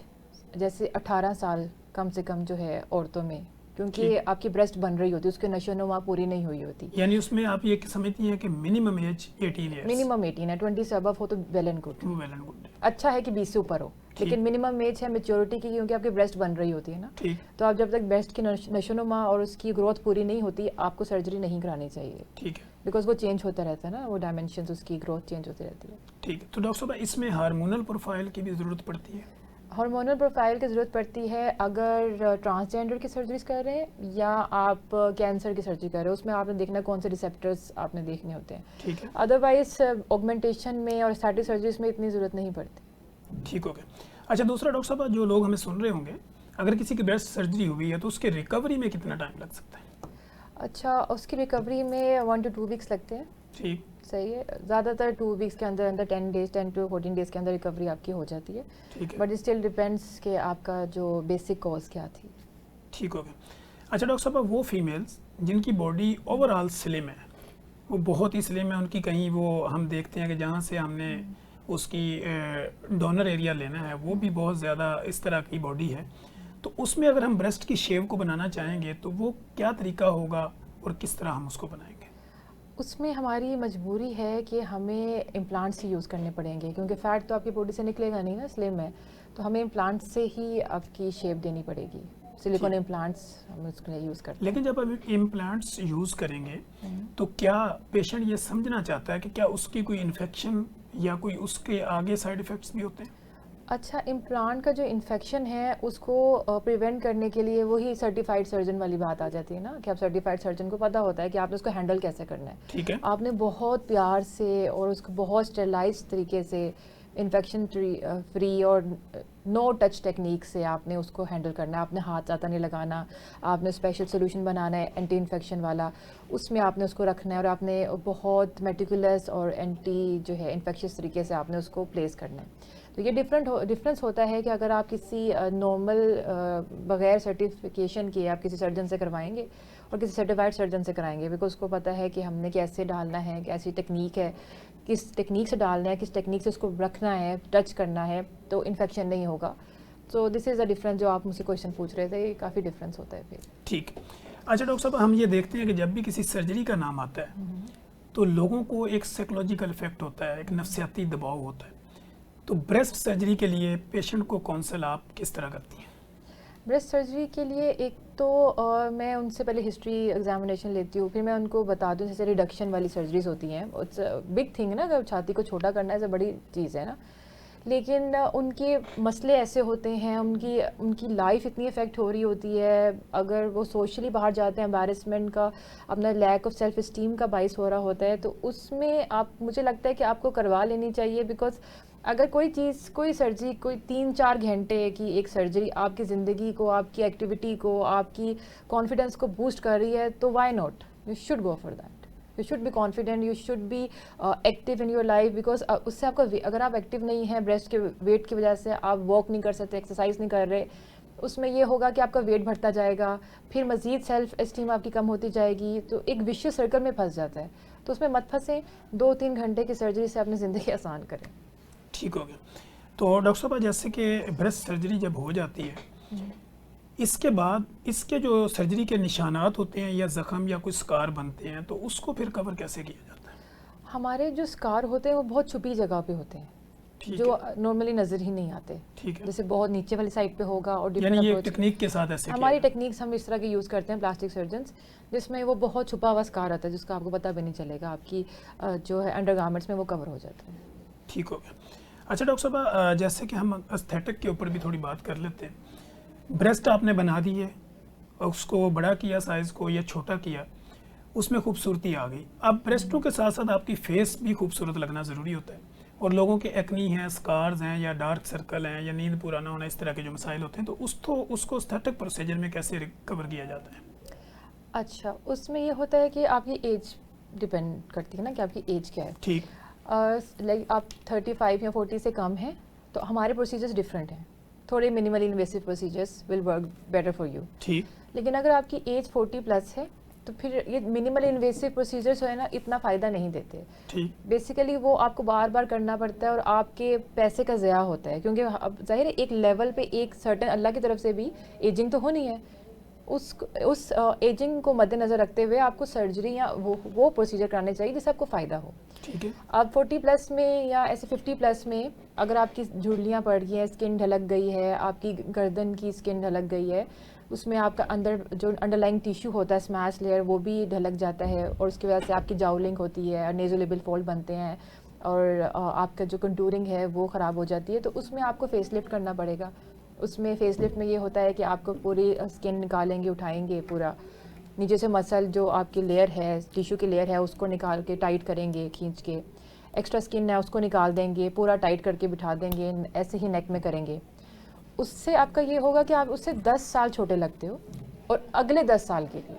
B: जैसे 18 साल कम से कम जो है औरतों में, क्योंकि
A: ठीक।
B: आपकी ब्रेस्ट बन रही होती है, उसकी नशोनुमा पूरी नहीं हुई होती।
A: यानी उसमें आप ये समझती हैं कि मिनिमम एज 18 ईयर्स?
B: मिनिमम 18 है, 20 से अबव हो तो वेल एंड गुड,
A: वो वेल एंड गुड।
B: अच्छा है कि 20 से ऊपर हो, लेकिन मिनिमम एज है मेच्योरिटी की, क्योंकि आपकी ब्रेस्ट बन रही होती है ना।
A: ठीक,
B: तो आप जब तक ब्रेस्ट की नशोनुमा और उसकी ग्रोथ पूरी नहीं होती, आपको सर्जरी नहीं करानी चाहिए,
A: ठीक है,
B: बिकॉज वो चेंज होता रहता है ना, वो डायमेंशन, उसकी ग्रोथ चेंज होती रहती है।
A: ठीक है। तो डॉक्टर साहब, इसमें हार्मोनल प्रोफाइल की भी ज़रूरत पड़ती है?
B: हार्मोनल प्रोफाइल की ज़रूरत पड़ती है अगर ट्रांसजेंडर की सर्जरीज कर रहे हैं या आप कैंसर की सर्जरी कर रहे हो, उसमें आपने देखना कौन से रिसेप्टर्स आपने देखने होते हैं।
A: ठीक है,
B: अदरवाइज ऑगमेंटेशन में और एस्थेटिक सर्जरीज में इतनी ज़रूरत नहीं पड़ती।
A: ठीक हो गया। अच्छा दूसरा डॉक्टर साहब, जो लोग हमें सुन रहे होंगे, अगर किसी की ब्रेस्ट सर्जरी हुई है तो उसके रिकवरी में कितना टाइम लग सकता है?
B: अच्छा, उसकी रिकवरी में 1 to 2 वीक्स लगते हैं।
A: ठीक,
B: सही है, ज़्यादातर 2 वीक्स के अंदर 10 to 14 डेज़ के अंदर रिकवरी आपकी हो जाती है,
A: ठीक है,
B: बट स्टिल डिपेंड्स कि आपका जो बेसिक कॉज क्या थी।
A: ठीक हो गया। अच्छा डॉक्टर साहब, वो फीमेल्स जिनकी बॉडी ओवरऑल स्लिम है, वो बहुत ही स्लिम है, उनकी कहीं वो हम देखते हैं कि जहाँ से हमने उसकी डोनर एरिया लेना है वो भी बहुत ज़्यादा इस तरह की बॉडी है, तो उसमें अगर हम ब्रेस्ट की शेव को बनाना चाहेंगे तो वो क्या तरीका होगा और किस तरह हम उसको बनाएंगे?
B: उसमें हमारी मजबूरी है कि हमें इम्प्लांट्स ही यूज़ करने पड़ेंगे, क्योंकि फ़ैट तो आपकी बॉडी से निकलेगा नहीं ना, स्लिम है, तो हमें इम्प्लांट्स से ही आपकी शेप देनी पड़ेगी। सिलिकॉन इम्प्लांट्स हम उसके लिए यूज़ करते हैं।
A: लेकिन जब हम इम्प्लांट्स यूज़ करेंगे तो क्या पेशेंट ये समझना चाहता है कि क्या उसकी कोई इन्फेक्शन या कोई उसके आगे साइड इफ़ेक्ट्स भी होते हैं?
B: अच्छा, इम्प्लांट का जो इन्फेक्शन है उसको प्रिवेंट करने के लिए वही सर्टिफाइड सर्जन वाली बात आ जाती है ना, कि आप सर्टिफाइड सर्जन को पता होता है कि आपने उसको हैंडल कैसे करना है।
A: ठीक है।
B: आपने बहुत प्यार से और उसको बहुत स्टेलाइज तरीके से, इन्फेक्शन फ्री और नो टच टेक्निक से आपने उसको हैंडल करना है। आपने हाथ ज़्यादा नहीं लगाना, आपने स्पेशल सोल्यूशन बनाना है एंटी इन्फेक्शन वाला, उसमें आपने उसको रखना है और आपने बहुत मेटिकुलस और एंटी जो है इन्फेक्शियस तरीके से आपने उसको प्लेस करना है। तो ये डिफरेंस होता है कि अगर आप किसी नॉर्मल बगैर सर्टिफिकेशन के आप किसी सर्जन से करवाएंगे और किसी सर्टिफाइड सर्जन से कराएंगे, बिकॉज उसको पता है कि हमने कैसे डालना है, कैसी टेक्निक है, किस टेक्निक से डालना है, किस टेक्निक से उसको रखना है, टच करना है, तो इन्फेक्शन नहीं होगा। So this is the difference जो आप मुझसे क्वेश्चन पूछ रहे थे, ये काफ़ी डिफरेंस होता है फिर।
A: ठीक। अच्छा डॉक्टर साहब, हम ये देखते हैं कि जब भी किसी सर्जरी का नाम आता है तो लोगों को एक साइकोलॉजिकल इफेक्ट होता है, एक नफ्सियाती दबाव होता है। तो ब्रेस्ट सर्जरी के लिए पेशेंट को काउंसल आप किस तरह करती हैं?
B: ब्रेस्ट सर्जरी के लिए एक तो मैं उनसे पहले हिस्ट्री एग्जामिनेशन लेती हूँ, फिर मैं उनको बताती हूँ जैसे रिडक्शन वाली सर्जरीज होती हैं, इट्स बिग थिंग ना, अगर छाती को छोटा करना है बड़ी चीज़ है ना, लेकिन उनके मसले ऐसे होते हैं, उनकी उनकी लाइफ इतनी इफ़ेक्ट हो रही होती है, अगर वो सोशली बाहर जाते हैं, एम्बैरेसमेंट का, अपना लैक ऑफ सेल्फ इस्टीम का बाइस हो रहा होता है, तो उसमें आप, मुझे लगता है कि आपको करवा लेनी चाहिए। बिकॉज अगर कोई चीज़, कोई सर्जरी, कोई 3-4 घंटे की एक सर्जरी आपकी ज़िंदगी को, आपकी एक्टिविटी को, आपकी कॉन्फिडेंस को बूस्ट कर रही है, तो why not, you should go for that. You should be confident, you should be active in your life, because उससे आपका, अगर आप एक्टिव नहीं हैं ब्रेस्ट के वेट की वजह से, आप वॉक नहीं कर सकते, एक्सरसाइज नहीं कर रहे, उसमें ये होगा कि आपका वेट बढ़ता जाएगा, फिर मज़ीद सेल्फ एस्टीम आपकी कम होती जाएगी, तो एक विशियस सर्कल में फंस जाता है। तो उसमें मत फंसें, 2-3 घंटे की सर्जरी से अपनी ज़िंदगी आसान करें।
A: ठीक हो गया। तो डॉक्टर साहब, जैसे कि ब्रेस्ट सर्जरी जब हो जाती है, इसके बाद इसके जो सर्जरी के निशानात होते हैं या ज़ख़म या कोई स्कार बनते हैं, तो उसको फिर कवर कैसे किया जाता है?
B: हमारे जो स्कार होते हैं वो बहुत छुपी जगह पे होते हैं,
A: ठीक
B: जो
A: है।
B: नॉर्मली नज़र ही नहीं आते।
A: ठीक है।
B: जैसे बहुत नीचे वाली साइड पे होगा और
A: यानी
B: डिफरेंट
A: ये
B: अप्रोच।
A: टेक्निक के साथ ऐसे
B: हमारी
A: किया
B: टेक्निक्स हम इस तरह की यूज़ करते हैं प्लास्टिक सर्जन्स, जिसमें वो बहुत छुपा हुआ स्कार आता है जिसका आपको पता भी नहीं चलेगा, आपकी जो है अंडरगारमेंट्स में वो कवर हो जाता है।
A: ठीक हो गया। अच्छा डॉक्टर साहब, जैसे कि हम एस्थेटिक के ऊपर भी थोड़ी बात कर लेते हैं। ब्रेस्ट आपने बना दी है, उसको बड़ा किया साइज़ को या छोटा किया, उसमें खूबसूरती आ गई। अब ब्रेस्टों के साथ साथ आपकी फेस भी खूबसूरत लगना ज़रूरी होता है, और लोगों के एक्नी हैं, स्कार्स हैं, या डार्क सर्कल हैं, या नींद पूरा ना होना, इस तरह के जो मसाइल होते हैं, तो उसको एस्थेटिक प्रोसीजर में कैसे रिकवर किया जाता है?
B: अच्छा, उसमें ये होता है कि आपकी एज डिपेंड करती है ना, कि आपकी एज क्या है।
A: ठीक।
B: लाइक आप 35 या 40 से कम हैं, तो हमारे प्रोसीजर्स डिफरेंट हैं, थोड़े minimally invasive procedures will work better for you.
A: ठीक।
B: लेकिन अगर आपकी एज 40+ है, तो फिर ये मिनिमल इन्वेसिव प्रोसीजर्स जो है ना, इतना फ़ायदा नहीं देते।
A: ठीक।
B: बेसिकली वो आपको बार बार करना पड़ता है और आपके पैसे का ज़या होता है, क्योंकि अब जाहिर है एक लेवल पे एक सर्टेन अल्लाह की तरफ से भी एजिंग तो होनी है, उस एजिंग को मद्देनज़र रखते हुए आपको सर्जरी या वो प्रोसीजर कराने चाहिए जिससे आपको फ़ायदा हो।
A: ठीक है।
B: अब 40+ में या ऐसे 50+ में अगर आपकी झुर्रियाँ पड़ गई हैं, स्किन ढलक गई है, आपकी गर्दन की स्किन ढलक गई है, उसमें आपका अंदर जो अंडरलाइंग टिश्यू होता है, स्मैश लेयर, वो भी ढलक जाता है, और उसकी वजह से आपकी जाउलिंग होती है, नेज़ोलेबियल फोल्ड बनते हैं, और आपका जो कंटूरिंग है वो ख़राब हो जाती है, तो उसमें आपको फेसलिफ्ट करना पड़ेगा। उसमें फेसलिफ्ट में ये होता है कि आपको पूरी स्किन निकालेंगे, उठाएंगे, पूरा नीचे से मसल जो आपकी लेयर है, टिश्यू की लेयर है, उसको निकाल के टाइट करेंगे, खींच के एक्स्ट्रा स्किन है उसको निकाल देंगे, पूरा टाइट करके बिठा देंगे, ऐसे ही नेक में करेंगे। उससे आपका ये होगा कि आप उससे 10 साल छोटे लगते हो, और अगले 10 साल के लिए।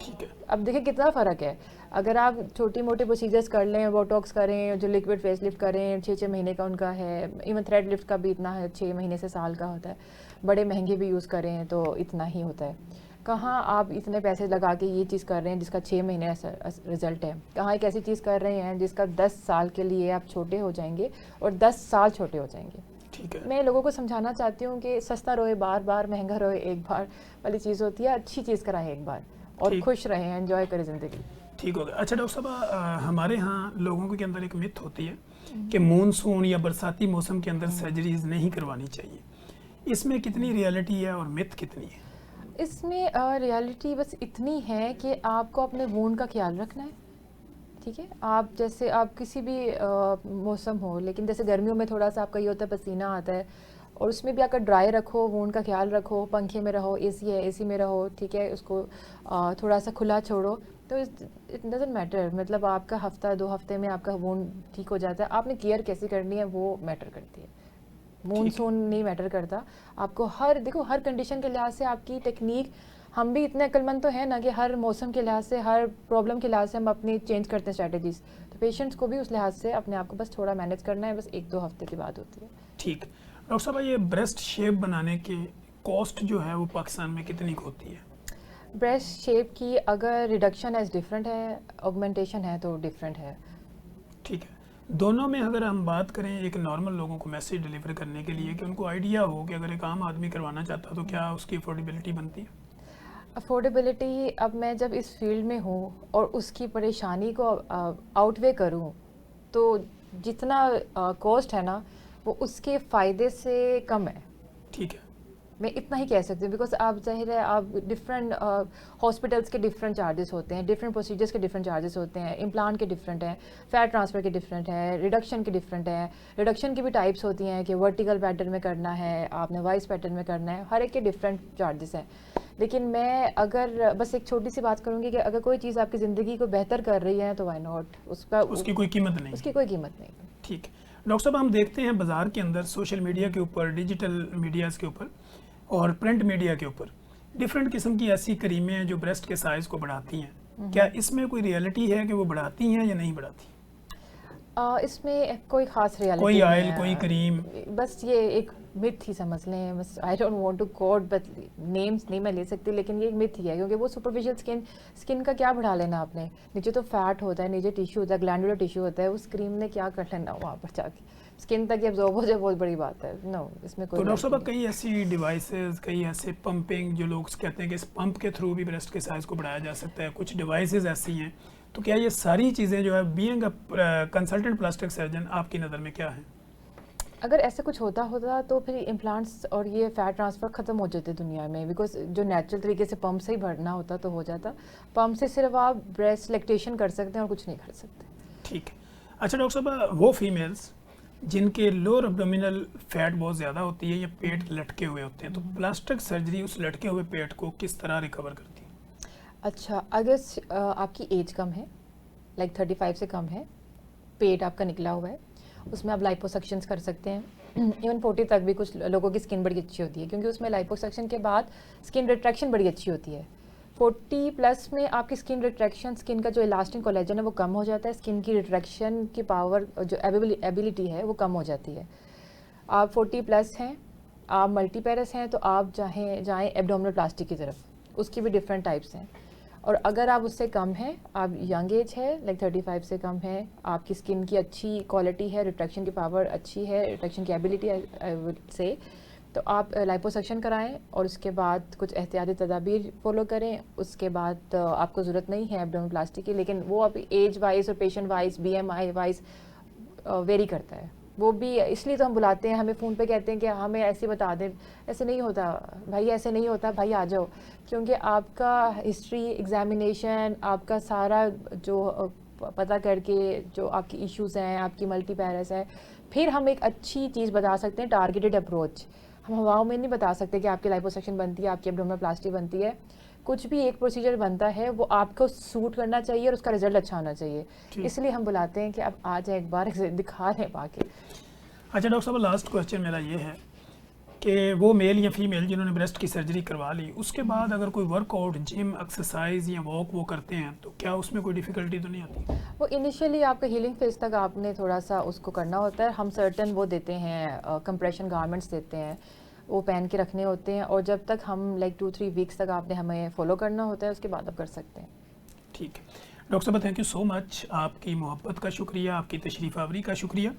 A: ठीक है।
B: अब देखिए कितना फ़र्क है, अगर आप छोटी मोटी प्रोसीजर्स कर लें, बोटॉक्स करें, जो लिक्विड फेस लिफ्ट करें, 6-6 महीने का उनका है, इवन थ्रेड लिफ्ट का भी इतना है, 6 महीने से साल का होता है, बड़े महंगे भी यूज़ करें तो इतना ही होता है। कहाँ आप इतने पैसे लगा के ये चीज़ कर रहे हैं जिसका 6 महीने रिजल्ट है, कहाँ एक ऐसी चीज़ कर रहे हैं जिसका 10 साल के लिए आप छोटे हो जाएंगे और 10 साल छोटे हो जाएंगे।
A: ठीक है।
B: मैं लोगों को समझाना चाहती हूँ कि सस्ता रोए बार बार, महंगा रोए एक बार वाली चीज़ होती है, अच्छी चीज़ कराएं एक बार और
A: ठीक।
B: खुश रहें, एंजॉय करें ज़िंदगी।
A: ठीक हो गया। अच्छा डॉक्टर साहब, हमारे यहाँ लोगों के अंदर एक मिथ होती है कि मानसून या बरसाती मौसम के अंदर सर्जरीज नहीं करवानी चाहिए। इसमें कितनी रियलिटी है और मिथ कितनी है?
B: इसमें रियलिटी बस इतनी है कि आपको अपने वूंड का ख्याल रखना है, ठीक है। आप जैसे आप किसी भी मौसम हो, लेकिन जैसे गर्मियों में थोड़ा सा आपका ये होता है पसीना आता है, और उसमें भी अगर ड्राई रखो, वूंड का ख्याल रखो, पंखे में रहो, एसी है एसी में रहो, ठीक है, उसको थोड़ा सा खुला छोड़ो, तो इट डजेंट मैटर, मतलब आपका हफ्ता 2 हफ्ते में आपका वूंड ठीक हो जाता है। आपने केयर कैसे करनी है वो मैटर करती है, मूनसून नहीं मैटर करता। आपको हर देखो हर कंडीशन के लिहाज से आपकी टेक्निक, हम भी इतने अक्लमंद तो है ना कि हर मौसम के लिहाज से, हर प्रॉब्लम के लिहाज से हम अपनी चेंज करते हैं स्ट्रैटेजीज। तो पेशेंट्स को भी उस लिहाज से अपने आप को बस थोड़ा मैनेज करना है, बस 1-2 हफ्ते की बात होती है।
A: ठीक। डॉक्टर साहब, ये ब्रेस्ट शेप बनाने की कॉस्ट जो है वो पाकिस्तान में कितनी होती है?
B: ब्रेस्ट शेप की अगर रिडक्शन एज डिफरेंट है, ऑगमेंटेशन है तो डिफरेंट है।
A: ठीक है। दोनों में अगर हम बात करें एक नॉर्मल लोगों को मैसेज डिलीवर करने के लिए कि उनको आइडिया हो कि अगर एक आम आदमी करवाना चाहता है तो क्या उसकी अफोर्डेबिलिटी बनती है?
B: अफोर्डेबिलिटी, अब मैं जब इस फील्ड में हूँ और उसकी परेशानी को आउटवे करूँ, तो जितना कॉस्ट है ना वो उसके फ़ायदे से कम है।
A: ठीक है।
B: मैं इतना ही कह सकती हूँ, बिकॉज आप जाहिर है आप डिफरेंट हॉस्पिटल्स के डिफरेंट चार्जेस होते हैं, डिफरेंट प्रोसीजर्स के डिफरेंट चार्जेस होते हैं, इम्प्लांट के डिफरेंट हैं, फैट ट्रांसफ़र के डिफरेंट है, रिडक्शन के डिफरेंट है। रिडक्शन की भी टाइप्स होती हैं कि वर्टिकल पैटर्न में करना है, आपने वाइस पैटर्न में करना है, हर एक के डिफरेंट चार्जेस हैं। लेकिन मैं अगर बस एक छोटी सी बात करूँगी कि अगर कोई चीज़ आपकी ज़िंदगी को बेहतर कर रही है तो वाई नॉट,
A: उसकी कोई कीमत नहीं।
B: उसकी कोई कीमत नहीं।
A: ठीक। डॉक्टर साहब, हम देखते हैं बाज़ार के अंदर सोशल मीडिया के ऊपर, डिजिटल मीडियाज़ के ऊपर और प्रिंट मीडिया के ऊपर डिफरेंट किस्म की ऐसी क्रीमें हैं जो ब्रेस्ट के साइज़ को बढ़ाती हैं। क्या इसमें कोई रियलिटी है कि वो बढ़ाती हैं या नहीं बढ़ाती?
B: इसमें कोई ख़ास रियलिटी
A: कोई
B: नहीं
A: ऑयल,
B: है।
A: कोई क्रीम?
B: बस ये एक मिथ ही समझ लें, बस I don't want to quote, but names नहीं मैं ले सकती, लेकिन ये एक मिथ ही है, क्योंकि वो सुपरफिशियल स्किन का क्या बढ़ा लेना आपने, नीचे तो फैट होता है, नीचे टिश्यू होता है, ग्लैंडुलर टिश्यू होता है, उस क्रीम ने क्या कर लेना वहाँ पर जाके, स्किन तक एब्जॉर्ब हो जाए बहुत बड़ी बात है। नो, इसमें कोई
A: तो डॉक्टर साहब,
B: reality
A: कई ऐसी डिवाइसेस, कई ऐसे पंपिंग, जो लोग कहते हैं कि इस पंप के थ्रू भी ब्रेस्ट के साइज़ को बढ़ाया जा सकता है, कुछ डिवाइसेस ऐसी हैं, तो क्या ये सारी चीज़ें जो है being a consultant plastic surgeon आपकी नज़र में क्या है?
B: अगर ऐसा कुछ होता तो फिर इम्प्लांट्स और ये फैट ट्रांसफ़र ख़त्म हो जाते दुनिया में, बिकॉज जो नेचुरल तरीके से पंप से ही भरना होता तो हो जाता। पंप से सिर्फ आप ब्रेस्ट लैक्टेशन कर सकते हैं और कुछ नहीं कर सकते।
A: ठीक है। अच्छा डॉक्टर साहब, वो फीमेल्स जिनके लोअर एब्डोमिनल फैट बहुत ज़्यादा होती है या पेट लटके हुए होते हैं, तो प्लास्टिक सर्जरी उस लटके हुए पेट को किस तरह रिकवर करती है?
B: अच्छा, अगर आपकी एज कम है, लाइक 35 से कम है, पेट आपका निकला हुआ है, उसमें आप लाइपोसक्शंस कर सकते हैं। इवन 40 तक भी कुछ लोगों की स्किन बड़ी अच्छी होती है, क्योंकि उसमें लाइपोसक्शन के बाद स्किन रिट्रैक्शन बड़ी अच्छी होती है। 40 प्लस में आपकी स्किन रिट्रैक्शन, स्किन का जो इलास्टिक कोलेजन है वो कम हो जाता है, स्किन की रिट्रैक्शन की पावर, जो एबिलिटी है वो कम हो जाती है। आप 40 प्लस हैं, आप मल्टीपेरस हैं, तो आप जाएँ एब्डोमिनल प्लास्टिक की तरफ, उसकी भी डिफरेंट टाइप्स हैं। और अगर आप उससे कम हैं, आप यंग एज है, लाइक 35 से कम है, आपकी स्किन की अच्छी क्वालिटी है, रिट्रैक्शन की पावर अच्छी है, रिट्रैक्शन की एबिलिटी आई वुड से, तो आप लाइपोसक्शन कराएं और उसके बाद कुछ एहतियाती तदाबीर फॉलो करें। उसके बाद आपको ज़रूरत नहीं है एब्डोमिनल प्लास्टिक की, लेकिन वो अब एज वाइज और patient wise, BMI wise very करता है। वो भी इसलिए तो हम बुलाते हैं, हमें फ़ोन पे कहते हैं कि हमें ऐसे बता दें। ऐसे नहीं होता भाई, ऐसे नहीं होता भाई, आ जाओ, क्योंकि आपका हिस्ट्री, एग्जामिनेशन, आपका सारा जो पता करके जो आपकी इश्यूज़ हैं, आपकी मल्टीपैरस है, फिर हम एक अच्छी चीज़ बता सकते हैं, टारगेटेड अप्रोच। हम हवाओं में नहीं बता सकते कि आपकी लाइपोसक्शन बनती है, आपकी एब्डोमिनल प्लास्टी बनती है। कुछ भी एक प्रोसीजर बनता है वो आपको सूट करना चाहिए और उसका रिजल्ट अच्छा होना चाहिए, इसलिए हम बुलाते हैं कि आप आ जाए, एक बार दिखा दें बाकी।
A: अच्छा डॉक्टर साहब, लास्ट क्वेश्चन मेरा ये है कि वो मेल या फीमेल जिन्होंने ब्रेस्ट की सर्जरी करवा ली, उसके बाद अगर कोई वर्कआउट, जिम, एक्सरसाइज या वॉक वो करते हैं, तो क्या उसमें कोई डिफ़िकल्टी तो नहीं आती?
B: वो इनिशियली आपका हीलिंग फेज तक आपने थोड़ा सा उसको करना होता है। हम सर्टन वो देते हैं, कंप्रेशन गारमेंट्स देते हैं, वो पहन के रखने होते हैं, और जब तक हम लाइक 2-3 वीक्स तक आपने हमें फॉलो करना होता है, उसके बाद आप कर सकते हैं।
A: ठीक है डॉक्टर साहब, थैंक यू सो मच। आपकी मोहब्बत का शुक्रिया, आपकी तशरीफ़ आवरी का शुक्रिया।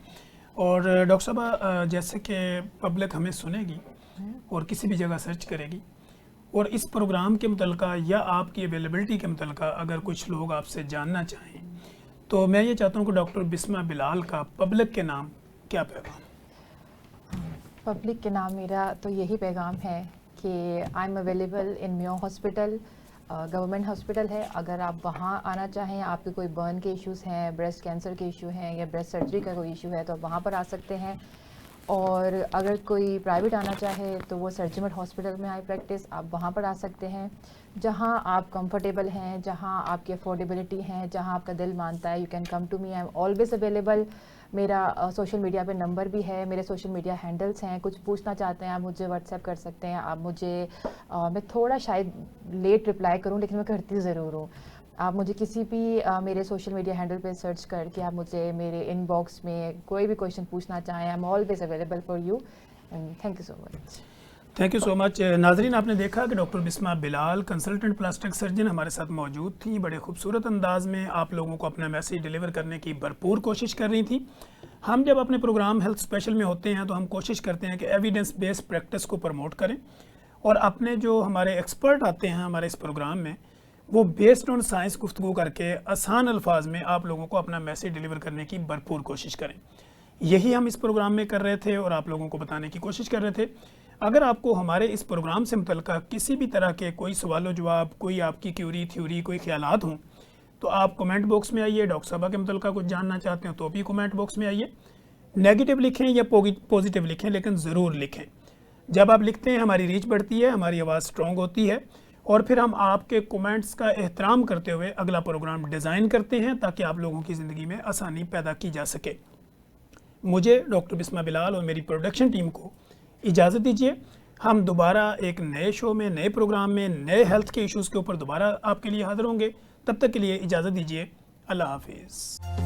A: और डॉक्टर साहब, जैसे कि पब्लिक हमें सुनेगी और किसी भी जगह सर्च करेगी, और इस प्रोग्राम के मुतल्लिका या आपकी अवेलेबिलिटी के मुतल्लिका अगर कुछ लोग आपसे जानना चाहें, तो मैं ये चाहता हूँ कि डॉक्टर बिस्मा बिलाल का पब्लिक के नाम क्या पैगाम?
B: पब्लिक के नाम मेरा तो यही पैगाम है कि I am available in Mayo hospital. Government hospital है, अगर आप वहाँ आना चाहें, आपके कोई बर्न के इश्यूज़ हैं, ब्रेस्ट कैंसर के इशू हैं या ब्रेस्ट सर्जरी का कोई इशू है तो आप वहाँ पर आ सकते हैं। और अगर कोई प्राइवेट आना चाहे तो वो सर्जिमल हॉस्पिटल में आई प्रैक्टिस, आप वहाँ पर आ सकते हैं। जहाँ आप कंफर्टेबल हैं, जहाँ आपकी अफोर्डेबिलिटी है, जहाँ आपका दिल मानता है, you can come to me, I am always available. मेरा सोशल मीडिया पे नंबर भी है, मेरे सोशल मीडिया हैंडल्स हैं, कुछ पूछना चाहते हैं आप मुझे व्हाट्सएप कर सकते हैं। आप मुझे मैं थोड़ा शायद लेट रिप्लाई करूं लेकिन मैं करती ज़रूर हूँ। आप मुझे किसी भी मेरे सोशल मीडिया हैंडल पे सर्च करके आप मुझे मेरे इनबॉक्स में कोई भी क्वेश्चन पूछना चाहें, I am always available for you and thank you so much.
A: Thank you so much. नाजरीन, आपने देखा कि doctor Bisma Bilal consultant plastic surgeon हमारे साथ मौजूद थी। बड़े खूबसूरत अंदाज में आप लोगों को अपना मैसेज डिलीवर करने की भरपूर कोशिश कर रही थी। हम जब अपने प्रोग्राम हेल्थ स्पेशल में होते हैं तो हम कोशिश करते हैं कि एविडेंस बेस्ड प्रैक्टिस को प्रमोट करें और अपने जो हमारे एक्सपर्ट आते हैं हमारे इस प्रोग्राम में वो बेस्ड ऑन साइंस गुफ्तगू करके आसान अल्फाज में आप लोगों को अपना मैसेज डिलीवर करने की भरपूर कोशिश करें। यही हम इस प्रोग्राम में कर रहे थे और आप लोगों को बताने की कोशिश कर रहे थे। अगर आपको हमारे इस प्रोग्राम से मुतल्लिक़ किसी भी तरह के कोई सवाल जवाब, कोई आपकी क्यूरी थ्योरी, कोई ख्यालात हों तो आप कमेंट बॉक्स में आइए। डॉक्टर साहबा के मुतल्लिक़ कुछ जानना चाहते हो तो भी कमेंट बॉक्स में आइए। नेगेटिव लिखें या पॉजिटिव लिखें, लेकिन ज़रूर लिखें। जब आप लिखते हैं हमारी रीच बढ़ती है, हमारी आवाज़ स्ट्रॉन्ग होती है और फिर हम आपके कमेंट्स का एहतराम करते हुए अगला प्रोग्राम डिज़ाइन करते हैं ताकि आप लोगों की ज़िंदगी में आसानी पैदा की जा सके। मुझे, डॉक्टर बिस्मा बिलाल और मेरी प्रोडक्शन टीम को इजाज़त दीजिए। हम दोबारा एक नए शो में, नए प्रोग्राम में, नए हेल्थ के इश्यूज़ के ऊपर दोबारा आपके लिए हाज़िर होंगे। तब तक के लिए इजाज़त दीजिए। अल्लाह हाफिज़।